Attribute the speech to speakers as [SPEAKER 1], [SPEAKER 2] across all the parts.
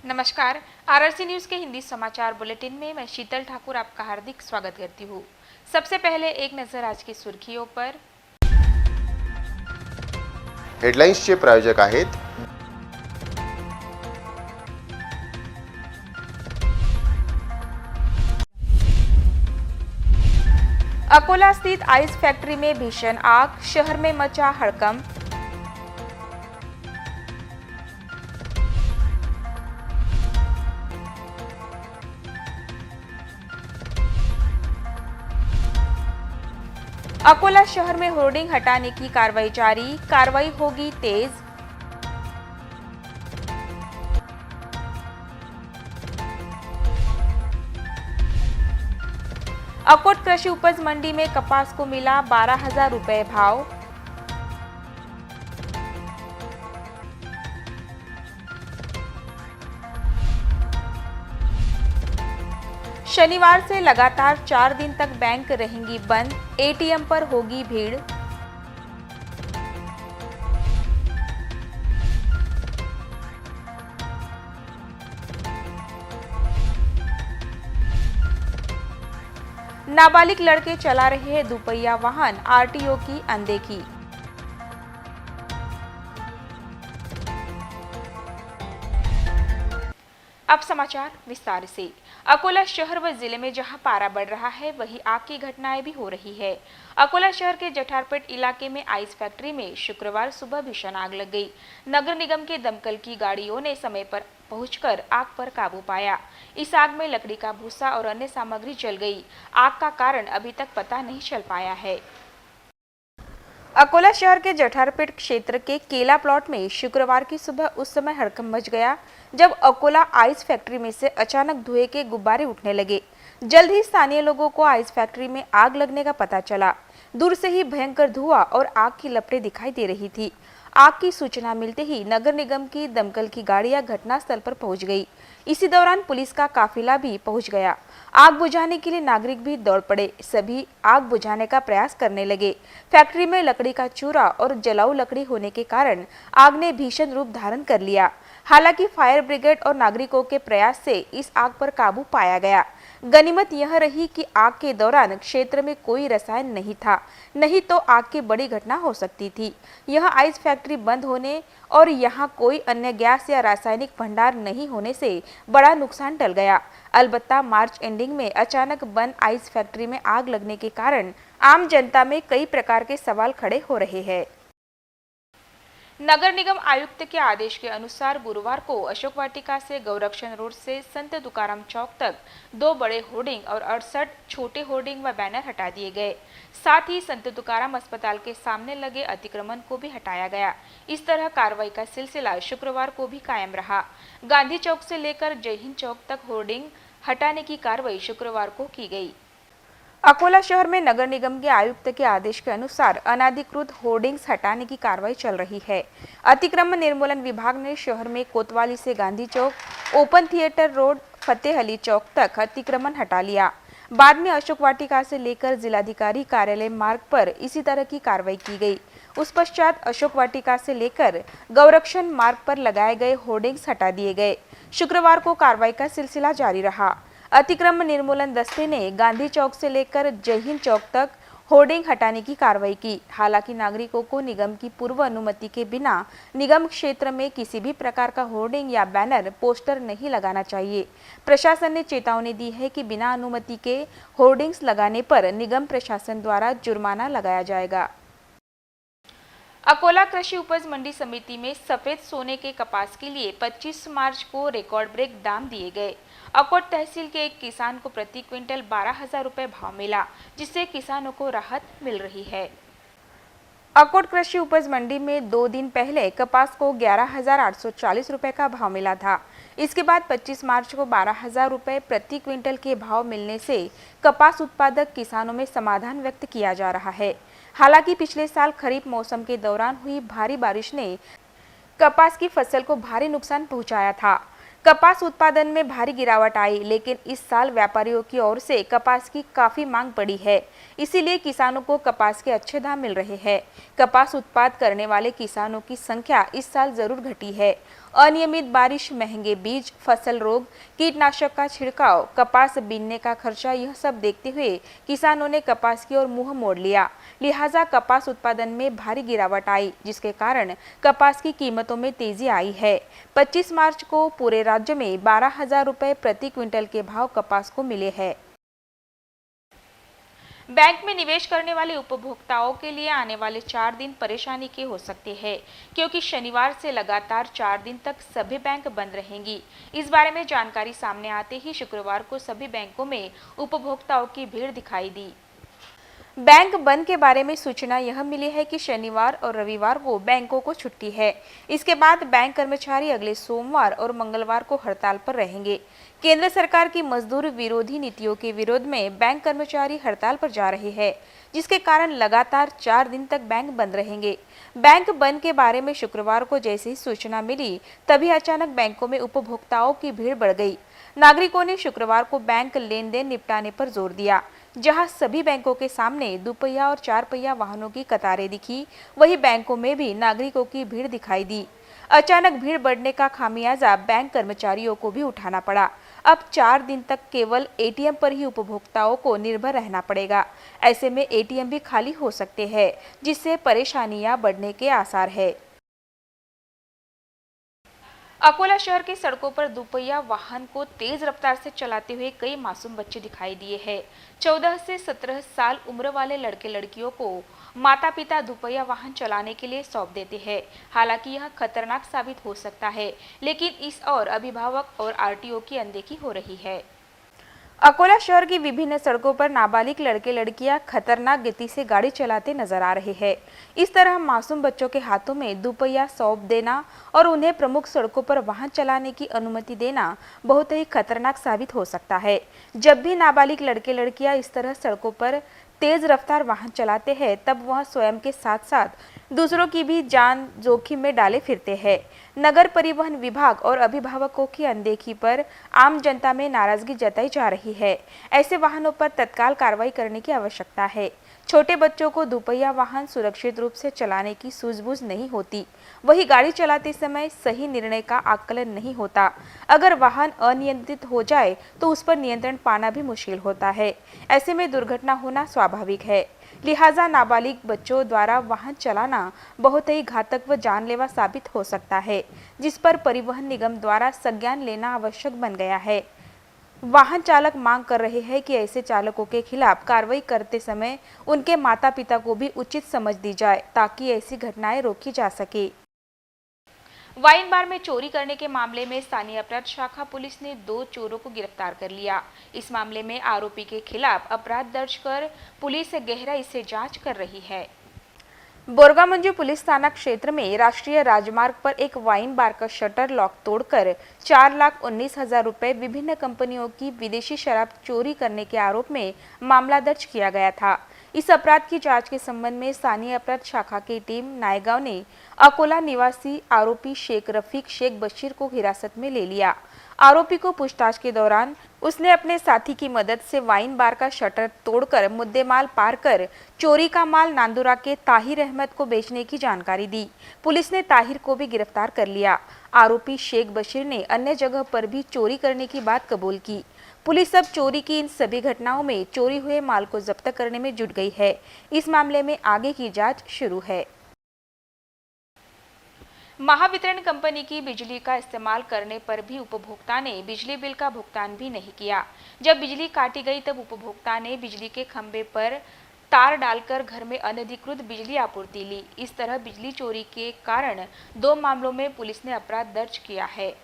[SPEAKER 1] नमस्कार। RRC news के हिंदी समाचार बुलेटिन में मैं शीतल ठाकुर आपका हार्दिक स्वागत करती हूँ। सबसे पहले एक नजर आज की सुर्खियों पर।
[SPEAKER 2] हेडलाइन्सचे प्रायोजक आहेत
[SPEAKER 1] अकोला स्थित आइस फैक्ट्री में भीषण आग, शहर में मचा हड़कंप। अकोला शहर में होर्डिंग हटाने की कार्रवाई जारी, कार्रवाई होगी तेज। अकोट कृषि उपज मंडी में कपास को मिला 12,000 रुपए भाव। शनिवार से लगातार 4 दिन तक बैंक रहेंगी बंद, एटीएम पर होगी भीड़। नाबालिग लड़के चला रहे दुपहिया वाहन, आरटीओ की अनदेखी। अब समाचार विस्तार से। अकोला शहर व जिले में जहां पारा बढ़ रहा है, वहीं आग की घटनाएं भी हो रही है। अकोला शहर के जठारपेट इलाके में आइस फैक्ट्री में शुक्रवार सुबह भीषण आग लग गई। नगर निगम के दमकल की गाड़ियों ने समय पर पहुंचकर आग पर काबू पाया। इस आग में लकड़ी का भूसा और अन्य सामग्री जल गई। आग का कारण अभी तक पता नहीं चल पाया है। अकोला शहर के जठारपेट क्षेत्र के केला प्लॉट में शुक्रवार की सुबह उस समय हड़कंप मच गया जब अकोला आइस फैक्ट्री में से अचानक धुएं के गुब्बारे उठने लगे। जल्द ही स्थानीय लोगों को आइस फैक्ट्री में आग लगने का पता चला। दूर से ही भयंकर धुआं और आग की लपटें दिखाई दे रही थी। आग की सूचना मिलते ही नगर निगम की दमकल की गाड़ियां घटनास्थल पर पहुंच गई। इसी दौरान पुलिस का काफिला भी पहुंच गया। आग बुझाने के लिए नागरिक भी दौड़ पड़े। सभी आग बुझाने का प्रयास करने लगे। फैक्ट्री में लकड़ी का चूरा और जलाऊ लकड़ी होने के कारण आग ने भीषण रूप धारण कर लिया। हालांकि फायर ब्रिगेड और नागरिकों के प्रयास से इस आग पर काबू पाया गया। गनीमत यह रही कि आग के दौरान क्षेत्र में कोई रसायन नहीं था, नहीं तो आग की बड़ी घटना हो सकती थी। यह आइस फैक्ट्री बंद होने और यहाँ कोई अन्य गैस या रासायनिक भंडार नहीं होने से बड़ा नुकसान टल गया। अलबत्ता मार्च एंडिंग में अचानक बंद आइस फैक्ट्री में आग लगने के कारण आम जनता में कई प्रकार के सवाल खड़े हो रहे हैं। नगर निगम आयुक्त के आदेश के अनुसार गुरुवार को अशोक वाटिका से गौरक्षण रोड से संत तुकाराम चौक तक 2 बड़े होर्डिंग और 68 छोटे होर्डिंग व बैनर हटा दिए गए। साथ ही संत तुकाराम अस्पताल के सामने लगे अतिक्रमण को भी हटाया गया। इस तरह कार्रवाई का सिलसिला शुक्रवार को भी कायम रहा। गांधी चौक से लेकर जय हिंद चौक तक होर्डिंग हटाने की कार्रवाई शुक्रवार को की गई। अकोला शहर में नगर निगम के आयुक्त के आदेश के अनुसार अनाधिकृत होर्डिंग्स हटाने की कार्रवाई चल रही है। अतिक्रमण निर्मूलन विभाग ने शहर में कोतवाली से गांधी चौक, open theatre road, Fateh Ali चौक तक अतिक्रमण हटा लिया। बाद में अशोक वाटिका से लेकर जिलाधिकारी कार्यालय मार्ग पर इसी तरह की कार्रवाई की गई। उस पश्चात अशोक वाटिका से लेकर गौरक्षण मार्ग पर लगाए गए होर्डिंग्स हटा दिए गए। शुक्रवार को कार्रवाई का सिलसिला जारी रहा। अतिक्रमण निर्मूलन दस्ते ने गांधी चौक से लेकर जय हिंद चौक तक होर्डिंग हटाने की कार्रवाई की। हालांकि नागरिकों को निगम की पूर्व अनुमति के बिना निगम क्षेत्र में किसी भी प्रकार का होर्डिंग या बैनर, पोस्टर नहीं लगाना चाहिए। प्रशासन ने चेतावनी दी है कि बिना अनुमति के होर्डिंग्स लगाने पर निगम प्रशासन द्वारा जुर्माना लगाया जाएगा। अकोला कृषि उपज मंडी समिति में सफेद सोने के कपास के लिए 25 मार्च को रिकॉर्ड ब्रेक दाम दिए गए। अकोट तहसील के एक किसान को प्रति क्विंटल 12,000 रुपए भाव मिला, जिससे किसानों को राहत मिल रही है। अकोट कृषि उपज मंडी में 2 दिन पहले कपास को 11,840 रुपए का भाव मिला था। इसके बाद 25 मार्च को 12,000 रुपए प्रति क्विंटल के भाव मिलने से कपास उत्पादक किसानों में समाधान व्यक्त किया जा रहा है। हालांकि पिछले साल खरीफ मौसम के दौरान हुई भारी बारिश ने कपास की फसल को भारी नुकसान पहुंचाया था। कपास उत्पादन में भारी गिरावट आई, लेकिन इस साल व्यापारियों की ओर से कपास की काफी मांग बढ़ी है। इसीलिए किसानों को कपास के अच्छे दाम मिल रहे हैं। कपास उत्पादन करने वाले किसानों की संख्या इस साल जरूर घटी है। अनियमित बारिश, महंगे बीज, फसल रोग, कीटनाशक का छिड़काव, कपास बीनने का खर्चा, यह सब देखते हुए किसानों ने कपास की ओर मुंह मोड़ लिया। लिहाजा कपास उत्पादन में भारी गिरावट आई, जिसके कारण कपास की कीमतों में तेजी आई है। 25 मार्च को पूरे राज्य में 12,000 रुपए प्रति क्विंटल के भाव कपास को मिले हैं। बैंक में निवेश करने वाले उपभोक्ताओं के लिए आने वाले 4 दिन परेशानी के हो सकते हैं, क्योंकि शनिवार से लगातार 4 दिन तक सभी बैंक बंद रहेंगी। इस बारे में जानकारी सामने आते ही शुक्रवार को सभी बैंकों में उपभोक्ताओं की भीड़ दिखाई दी। बैंक बंद के बारे में सूचना यह मिली है कि शनिवार और रविवार को बैंकों को छुट्टी है। इसके बाद बैंक कर्मचारी अगले सोमवार और मंगलवार को हड़ताल पर रहेंगे। केंद्र सरकार की मजदूर विरोधी नीतियों के विरोध में बैंक कर्मचारी हड़ताल पर जा रहे हैं, जिसके कारण लगातार 4 दिन तक बैंक बंद रहेंगे। बैंक बंद के बारे में शुक्रवार को जैसे ही सूचना मिली, तभी अचानक बैंकों में उपभोक्ताओं की भीड़ बढ़ गई। नागरिकों ने शुक्रवार को बैंक लेन देन निपटाने पर जोर दिया। जहां सभी बैंकों के सामने दुपहिया और 4 पहिया वाहनों की कतारें दिखी, वहीं बैंकों में भी नागरिकों की भीड़ दिखाई दी। अचानक भीड़ बढ़ने का खामियाजा बैंक कर्मचारियों को भी उठाना पड़ा। अब 4 दिन तक केवल एटीएम पर ही उपभोक्ताओं को निर्भर रहना पड़ेगा। ऐसे में एटीएम भी खाली हो सकते हैं, जिससे परेशानियां बढ़ने के आसार है। अकोला शहर की सड़कों पर दुपहिया वाहन को तेज रफ्तार से चलाते हुए कई मासूम बच्चे दिखाई दिए हैं। 14 से 17 साल उम्र वाले लड़के लड़कियों को माता पिता दुपहिया वाहन चलाने के लिए सौंप देते हैं। हालांकि यह खतरनाक साबित हो सकता है, लेकिन इस और अभिभावक और आरटीओ की अनदेखी हो रही है। अकोला शहर की विभिन्न सड़कों पर नाबालिग लड़के लड़कियां खतरनाक गति से गाड़ी चलाते नजर आ रहे हैं। इस तरह मासूम बच्चों के हाथों में दुपहिया सौंप देना और उन्हें प्रमुख सड़कों पर वाहन चलाने की अनुमति देना बहुत ही खतरनाक साबित हो सकता है। जब भी नाबालिग लड़के लड़कियां इस तरह सड़कों पर तेज रफ्तार वाहन चलाते हैं, तब वह स्वयं के साथ साथ दूसरों की भी जान जोखिम में डाले फिरते हैं। नगर परिवहन विभाग और अभिभावकों की अनदेखी पर आम जनता में नाराजगी जताई जा रही है। ऐसे वाहनों पर तत्काल कार्रवाई करने की आवश्यकता है। छोटे बच्चों को दुपहिया वाहन सुरक्षित रूप से चलाने की सूझबूझ नहीं होती। वही गाड़ी चलाते समय सही निर्णय का आकलन नहीं होता। अगर वाहन अनियंत्रित हो जाए तो उस पर नियंत्रण पाना भी मुश्किल होता है। ऐसे में दुर्घटना होना स्वाभाविक है। लिहाजा नाबालिग बच्चों द्वारा वाहन चलाना बहुत ही घातक व जानलेवा साबित हो सकता है, जिस पर परिवहन निगम द्वारा संज्ञान लेना आवश्यक बन गया है। वाहन चालक मांग कर रहे हैं कि ऐसे चालकों के खिलाफ कार्रवाई करते समय उनके माता पिता को भी उचित समझ दी जाए, ताकि ऐसी घटनाएं रोकी जा सके। वाइन बार में चोरी करने के मामले में स्थानीय अपराध शाखा पुलिस ने 2 चोरों को गिरफ्तार कर लिया। इस मामले में आरोपी के खिलाफ अपराध दर्ज कर पुलिस गहराई से जांच कर रही है। बोरगामंजू पुलिस थाना क्षेत्र में राष्ट्रीय राजमार्ग पर एक वाइन बार का शटर लॉक तोड़कर 4,19,000 रुपए विभिन्न कंपनियों की विदेशी शराब चोरी करने के आरोप में मामला दर्ज किया गया था। इस अपराध की जांच के संबंध में स्थानीय अपराध शाखा की टीम नायगांव ने अकोला निवासी आरोपी शेख रफीक शेख बशीर को हिरासत में ले लिया। आरोपी को पूछताछ के दौरान उसने अपने साथी की मदद से वाइन बार का शटर तोड़कर मुद्देमाल पार कर चोरी का माल नांदुरा के ताहिर अहमद को बेचने की जानकारी दी। पुलिस ने ताहिर को भी गिरफ्तार कर लिया। आरोपी शेख बशीर ने अन्य जगह पर भी चोरी करने की बात कबूल की। पुलिस अब चोरी की इन सभी घटनाओं में चोरी हुए माल को जब्त करने में जुट गई है। इस मामले में आगे की जांच शुरू है। महावितरण कंपनी की बिजली का इस्तेमाल करने पर भी उपभोक्ता ने बिजली बिल का भुगतान भी नहीं किया। जब बिजली काटी गई तब उपभोक्ता ने बिजली के खंभे पर तार डालकर घर में अनधिकृत बिजली आपूर्ति ली। इस तरह बिजली चोरी के कारण 2 मामलों में पुलिस ने अपराध दर्ज किया है।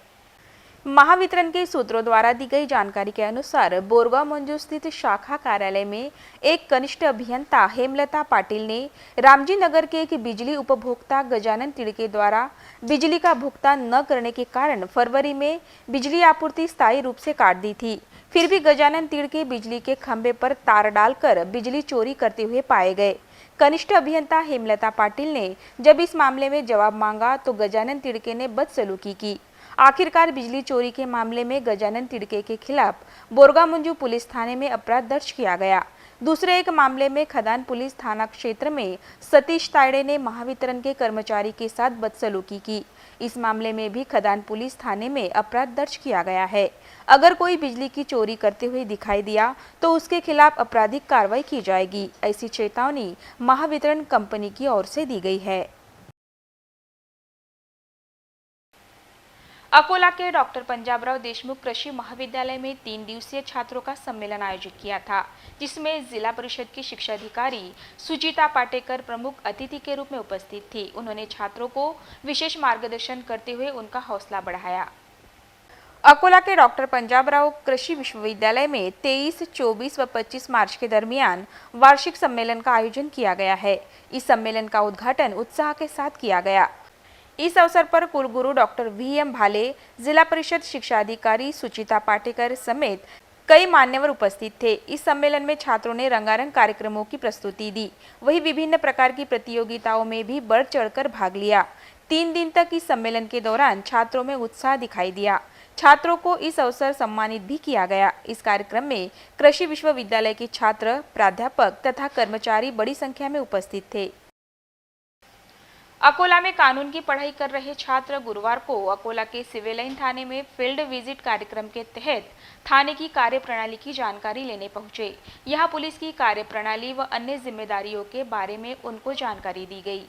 [SPEAKER 1] महावितरण के सूत्रों द्वारा दी गई जानकारी के अनुसार बोरगामंजू स्थित शाखा कार्यालय में एक कनिष्ठ अभियंता हेमलता पाटिल ने रामजी नगर के एक बिजली उपभोक्ता गजानन तिड़के द्वारा बिजली का भुगतान न करने के कारण फरवरी में बिजली आपूर्ति स्थायी रूप से काट दी थी। फिर भी गजानन तिड़के बिजली के खंभे पर तार डालकर बिजली चोरी करते हुए पाए गए। कनिष्ठ अभियंता हेमलता पाटिल ने जब इस मामले में जवाब मांगा तो गजानन तिड़के ने बदसलूकी की। आखिरकार बिजली चोरी के मामले में गजानन तिड़के के खिलाफ बोरगामुंजू पुलिस थाने में अपराध दर्ज किया गया। दूसरे एक मामले में खदान पुलिस थाना क्षेत्र में सतीश तायड़े ने महावितरण के कर्मचारी के साथ बदसलूकी की। इस मामले में भी खदान पुलिस थाने में अपराध दर्ज किया गया है। अगर कोई बिजली की चोरी करते हुए दिखाई दिया तो उसके खिलाफ आपराधिक कार्रवाई की जाएगी, ऐसी चेतावनी महावितरण कंपनी की ओर से दी गई है। अकोला के डॉक्टर पंजाबराव देशमुख कृषि महाविद्यालय में 3 दिवसीय छात्रों का सम्मेलन आयोजित किया था, जिसमें जिला परिषद की शिक्षा अधिकारी सुजीता पाटेकर प्रमुख अतिथि के रूप में उपस्थित थी। उन्होंने छात्रों को विशेष मार्गदर्शन करते हुए उनका हौसला बढ़ाया। अकोला के डॉक्टर पंजाबराव कृषि विश्वविद्यालय में 23, 24 व 25 मार्च के दरमियान वार्षिक सम्मेलन का आयोजन किया गया है। इस सम्मेलन का उद्घाटन उत्साह के साथ किया गया। इस अवसर पर कुलगुरु डॉक्टर वी.एम. भाले, जिला परिषद शिक्षा अधिकारी सुचिता पाटेकर समेत कई मान्यवर उपस्थित थे। इस सम्मेलन में छात्रों ने रंगारंग कार्यक्रमों की प्रस्तुति दी, वहीं विभिन्न प्रकार की प्रतियोगिताओं में भी बढ़ चढ़कर भाग लिया। 3 दिन तक इस सम्मेलन के दौरान छात्रों में उत्साह दिखाई दिया। छात्रों को इस अवसर सम्मानित भी किया गया। इस कार्यक्रम में कृषि विश्वविद्यालय के छात्र, प्राध्यापक तथा कर्मचारी बड़ी संख्या में उपस्थित थे। अकोला में कानून की पढ़ाई कर रहे छात्र गुरुवार को अकोला के सिविल लाइन थाने में फील्ड विजिट कार्यक्रम के तहत थाने की कार्यप्रणाली की जानकारी लेने पहुंचे। यहां पुलिस की कार्यप्रणाली व अन्य जिम्मेदारियों के बारे में उनको जानकारी दी गई।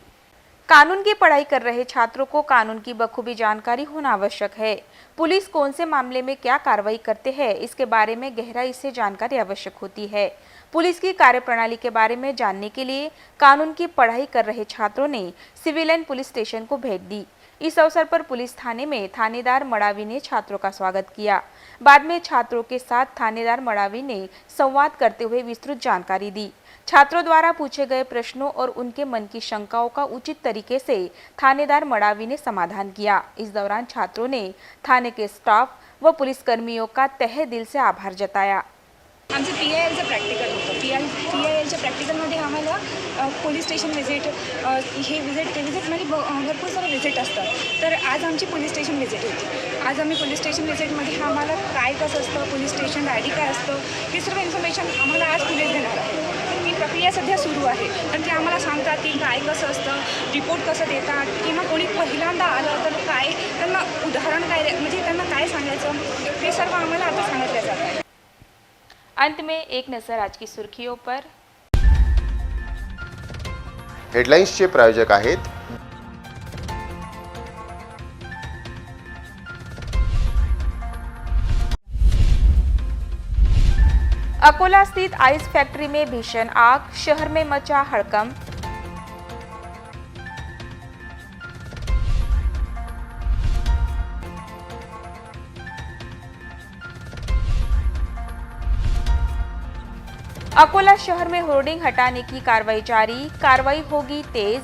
[SPEAKER 1] कानून की पढ़ाई कर रहे छात्रों को कानून की बखूबी जानकारी होना आवश्यक है। पुलिस कौन से मामले में क्या कार्रवाई करते हैं, इसके बारे में गहराई से जानकारी आवश्यक होती है। पुलिस की कार्यप्रणाली के बारे में जानने के लिए कानून की पढ़ाई कर रहे छात्रों ने सिविल लाइन पुलिस स्टेशन को भेंट दी। इस अवसर पर पुलिस थाने में थानेदार मड़ावी ने छात्रों का स्वागत किया। बाद में छात्रों के साथ थानेदार मड़ावी ने संवाद करते हुए विस्तृत जानकारी दी। छात्रों द्वारा पूछे गए प्रश्नों और उनके मन की शंकाओं का उचित तरीके से थानेदार मड़ावी ने समाधान किया। इस दौरान छात्रों ने थाने के स्टाफ व पुलिसकर्मियों का तहे दिल से आभार जताया।
[SPEAKER 3] आमचं PILचं प्रॅक्टिकल होतं। PILच्या प्रॅक्टिकलमध्ये आम्हाला पोलीस स्टेशन व्हिजिट, हे व्हिजिट ते व्हिजिटमध्ये भरपूर सारे व्हिजिट असतात। तर आज आमची पोलीस स्टेशन व्हिजिट होती। आज आम्ही पोलीस स्टेशन व्हिजिटमध्ये आम्हाला काय कसं असतं, पोलीस स्टेशन ID काय असतं, हे सर्व इन्फॉर्मेशन आम्हाला आज पोलीस देणार आहे। ही प्रक्रिया सध्या सुरू आहे, तर ते आम्हाला सांगतात की काय कसं असतं, रिपोर्ट कसं देतात, किंवा कोणी पहिल्यांदा आलं तर काय त्यांना उदाहरण काय, म्हणजे त्यांना काय सांगायचं, ते सर्व आम्हाला आता सांगितलं जातं आहे।
[SPEAKER 1] अंत में एक नजर आज की सुर्खियों पर।
[SPEAKER 2] हेडलाईन्सचे प्रायोजक आहेत
[SPEAKER 1] अकोला स्थित आइस फैक्ट्री में भीषण आग, शहर में मचा हड़कंप। अकोला शहर में होर्डिंग हटाने की कार्रवाई जारी, कार्रवाई होगी तेज।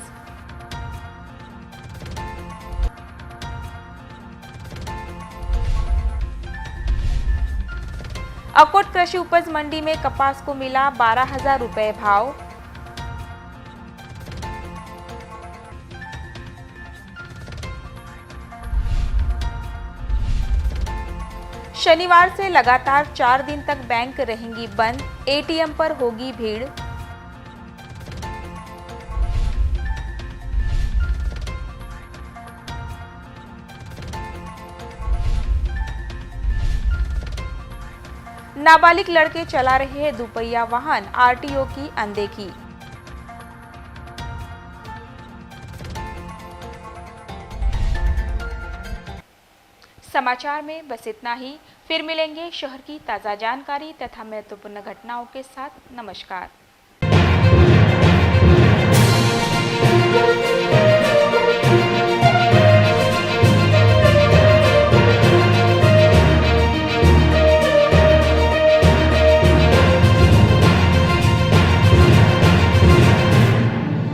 [SPEAKER 1] अकोट कृषि उपज मंडी में कपास को मिला 12,000 रुपए भाव। शनिवार से लगातार 4 दिन तक बैंक रहेंगी बंद, ATM पर होगी भीड़। नाबालिग लड़के चला रहे हैं दुपहिया वाहन, RTO की अनदेखी। समाचार में बस इतना ही। फिर मिलेंगे शहर की ताज़ा जानकारी तथा महत्वपूर्ण घटनाओं के साथ। नमस्कार।